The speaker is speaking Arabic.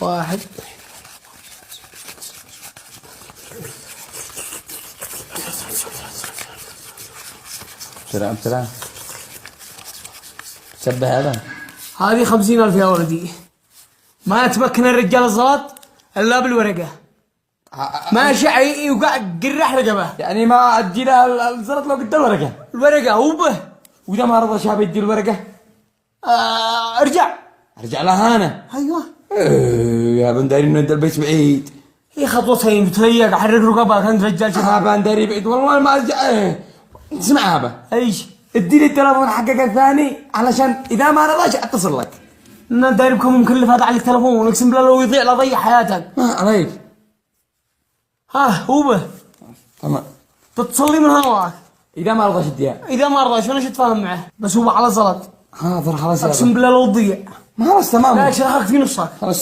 واحد. بسرعة شبه هذا. هذه 50,000 يا ولدي. ما يتمكن الرجال الزلط الا بالورقة. ماشي وقاعد قرح رقبه. يعني ما ادي لها الزلط لو قد الورقة. الورقة هو به. واذا ما رضى شاب يدي الورقة؟ ارجع لها انا. ايوه. يا بنداري انه انت البيت بعيد. هي خطوتين بتريق حرك رقبك انت رجال شباب. بنداري بعيد والله ما ارجع. اسمع هابا. ايش؟ ادي لي التلفون حقك الثاني علشان اذا ما رضاش اتصل لك. انا داير بكم مكلف هذا على التلفون، اقسم بالله لو يضيع لضيع حياتك. ما عليك. هو به. تمام. تتصل لي من هواك. اذا ما رضاش اديها. اذا ما رضاش انا شو اتفاهم معه؟ بس هو على زلط. حاضر خلاص. اقسم بالله لو تضيع. ما خلاص تمام. لا شرخك في نصك. خلاص.